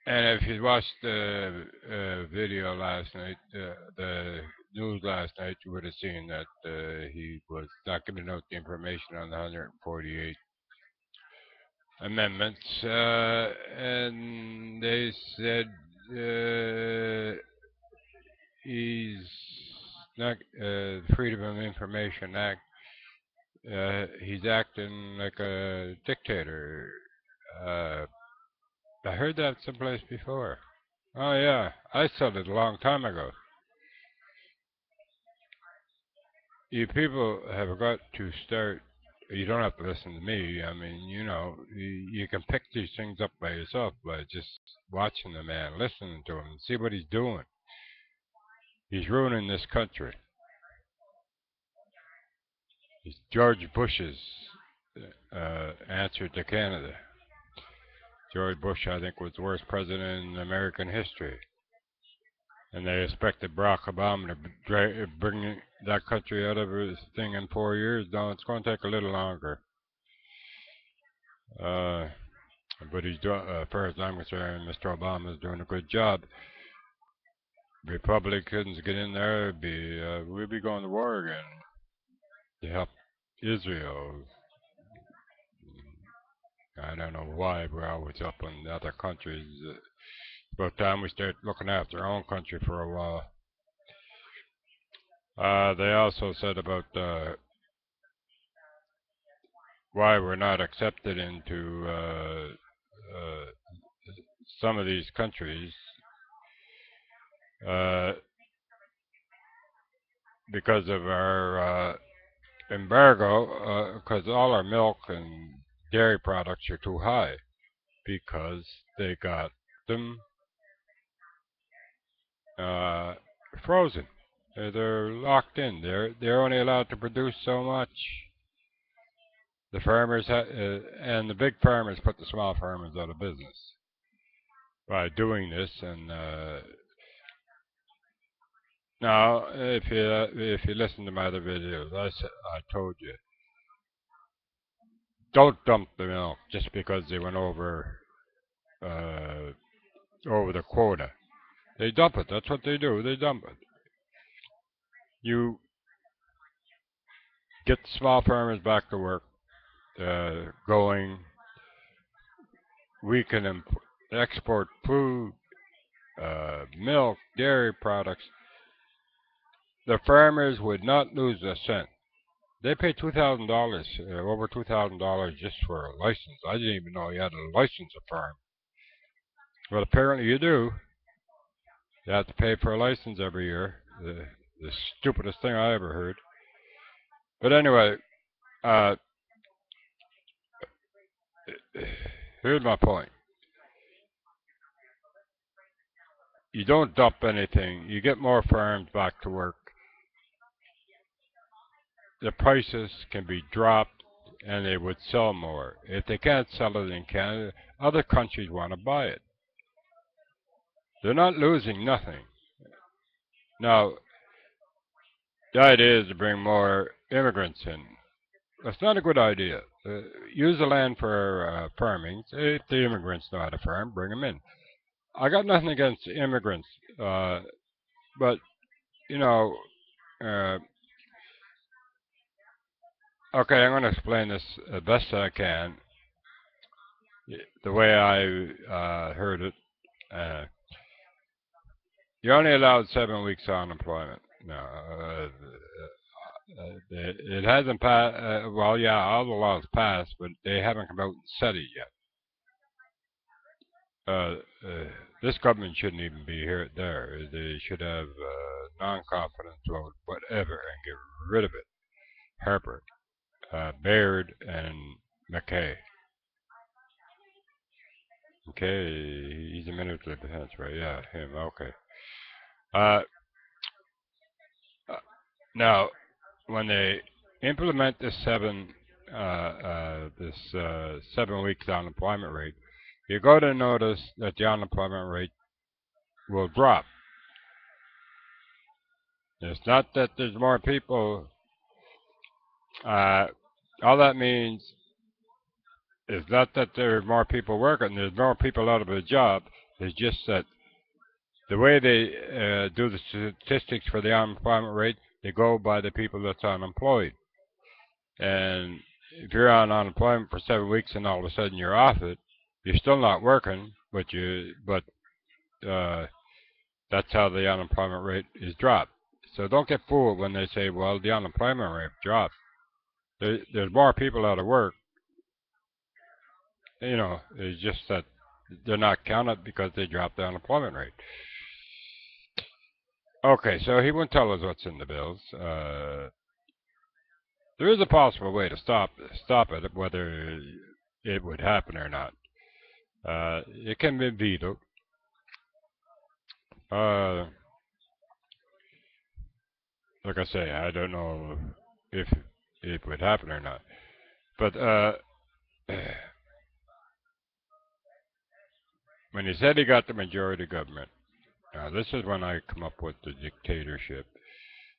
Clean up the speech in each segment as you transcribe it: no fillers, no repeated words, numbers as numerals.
And if you watched the video last night, the news last night, you would have seen that he was not giving out the information on the 148 amendments, and they said he's not Freedom of Information Act. He's acting like a dictator. Uh, I heard that someplace before. Oh yeah, I said it a long time ago. You people have got to start. You don't have to listen to me. I mean, you can pick these things up by yourself by just watching the man, listening to him, and see what he's doing. He's ruining this country. He's George Bush's answer to Canada. George Bush, I think, was the worst president in American history. And they expected Barack Obama to bring that country out of this thing in 4 years. No, it's going to take a little longer. Uh, but as far as I'm concerned, Mr. Obama is doing a good job. Republicans get in there, we'll be going to war again to help Israel. I don't know why we're always up on other countries. It's about time we start looking after our own country for a while. They also said about why we're not accepted into some of these countries uh, because of our embargo, because all our milk and dairy products are too high because they got them uh, frozen. They're locked in. They're only allowed to produce so much. The farmers and the big farmers put the small farmers out of business by doing this. And now, if you listen to my other videos, I told you, don't dump the milk just because they went uh, over the quota. They dump it. That's what they do. They dump it. You get the small farmers back to work, going. We can export food, milk, dairy products. The farmers would not lose a cent. They pay $2,000, over $2,000 just for a license. I didn't even know you had to license a farm. But apparently you do. You have to pay for a license every year. The stupidest thing I ever heard. But anyway, uh, here's my point. You don't dump anything. You get more farms back to work. The prices can be dropped and they would sell more. If they can't sell it in Canada, other countries want to buy it. They're not losing nothing. Now, the idea is to bring more immigrants in. That's not a good idea. Use the land for farming. If the immigrants know how to farm, bring them in. I got nothing against immigrants, but you know, uh, okay, I'm going to explain this the best I can, the way I heard it. Uh, you're only allowed 7 weeks unemployment. No, it hasn't passed. Well, yeah, all the laws passed, but they haven't come out and said it yet. Uh, uh, this government shouldn't even be here there. They should have non-confidence vote, whatever, and get rid of it. Harper, Baird, and McKay. Okay, he's a Minister of Defense, right? Yeah, him. Okay. Uh, uh, Now, when they implement this 7 weeks unemployment rate, you're going to notice that the unemployment rate will drop. It's not that there's more people. Uh, all that means is not that there are more people working. There's more people out of a job. It's just that the way they do the statistics for the unemployment rate, they go by the people that's unemployed. And if you're on unemployment for 7 weeks and all of a sudden you're off it, you're still not working, but uh, that's how the unemployment rate is dropped. So don't get fooled when they say, well, the unemployment rate dropped. There's more people out of work. It's just that they're not counted because they dropped the unemployment rate. Okay, so he won't tell us what's in the bills. There is a possible way to stop it, whether it would happen or not. It can be vetoed. Uh, like I say, I don't know if it would happen or not. But when he said he got the majority government, this is when I come up with the dictatorship.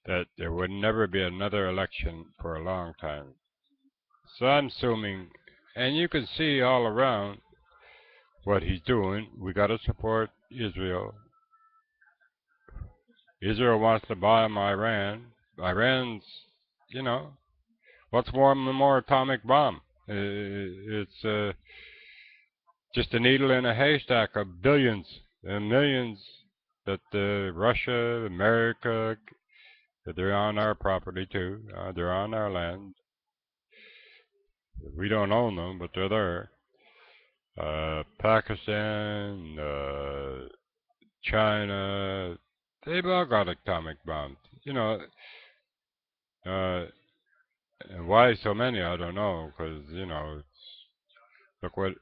That there would never be another election for a long time. So I'm assuming, and you can see all around what he's doing. We got to support Israel. Israel wants to bomb Iran. Iran's, you know, what's more atomic bomb? It's just a needle in a haystack of billions and millions that Russia, America, that they're on our property too. They're on our land. We don't own them, but they're there. Pakistan, China, they've all got atomic bombs. Uh, and why so many, I don't know, because, look what,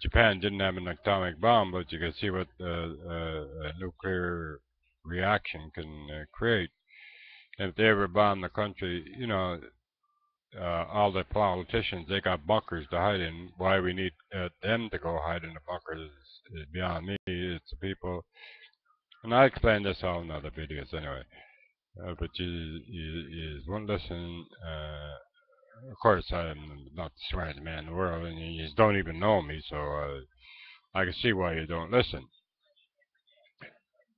Japan didn't have an atomic bomb, but you can see what a nuclear reaction can create. And if they ever bomb the country, all the politicians, they got bunkers to hide in. Why we need them to go hide in the bunkers is beyond me. It's the people. And I explained this all in other videos anyway. But you won't listen. Of course, I'm not the smartest man in the world, and you just don't even know me, so I can see why you don't listen.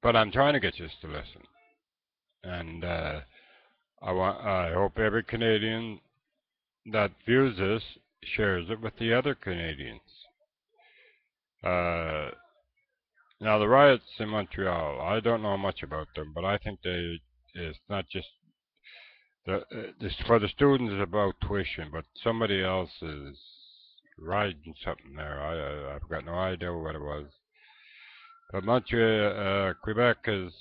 But I'm trying to get you to listen. And I hope every Canadian that views this shares it with the other Canadians. Uh, Now the riots in Montreal, I don't know much about them, but I think it's not just this for the students it's about tuition, but somebody else is riding something there. I've got no idea what it was. But Montreal, Quebec is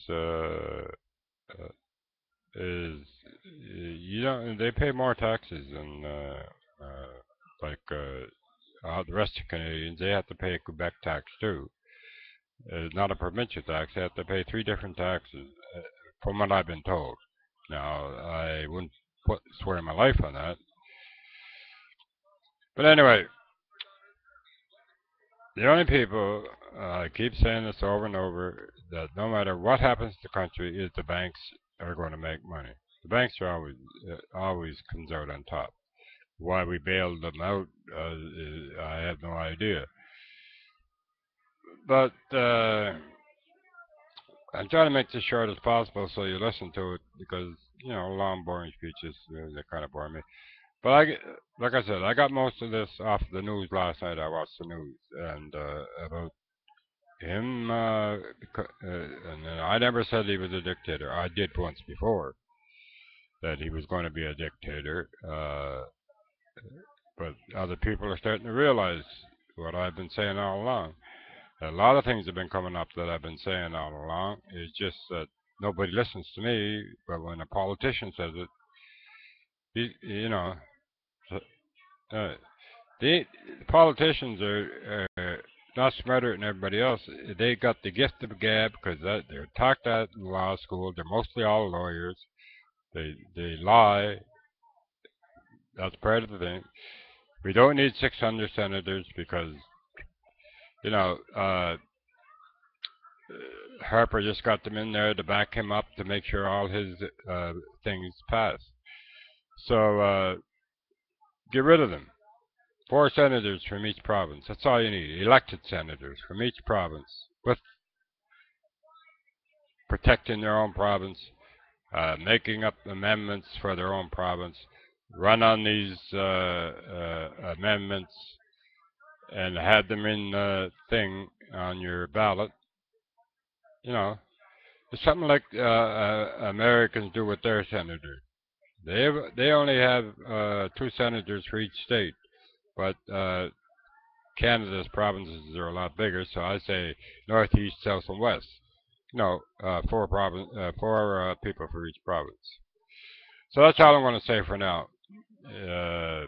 they pay more taxes than like the rest of Canadians. They have to pay Quebec tax too. Not a provincial tax. They have to pay three different taxes, from what I've been told. Now, I wouldn't swear my life on that. But anyway, the only people, I keep saying this over and over, that no matter what happens to the country, is the banks are going to make money. The banks are always comes out on top. Why we bailed them out, I have no idea. But I'm trying to make this short as possible so you listen to it because long, boring speeches they kind of bore me. But like I said, I got most of this off the news last night. I watched the news and about him, and I never said he was a dictator. I did once before that he was going to be a dictator, but other people are starting to realize what I've been saying all along. A lot of things have been coming up that I've been saying all along. It's just that nobody listens to me. But when a politician says it, uh, the politicians are not smarter than everybody else. They got the gift of gab because they're taught that in law school. They're mostly all lawyers. They lie. That's part of the thing. We don't need 600 senators because you know Harper just got them in there to back him up to make sure all his things pass. So get rid of them. 4 senators from each province. That's all you need. Elected senators from each province, with protecting their own province, making up amendments for their own province, run on these amendments, and had them in the thing on your ballot. You know, it's something like Americans do with their senators. They only have 2 senators for each state, but Canada's provinces are a lot bigger, so I say northeast, south, and west. No, 4 people for each province. So that's all I'm going to say for now. Uh,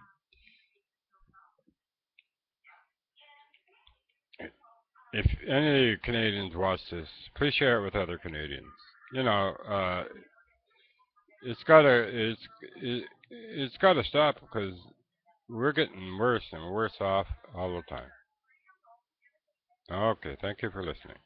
if any Canadians watch this, please share it with other Canadians. You know, it's gotta it's gotta stop because we're getting worse and worse off all the time. Okay, thank you for listening.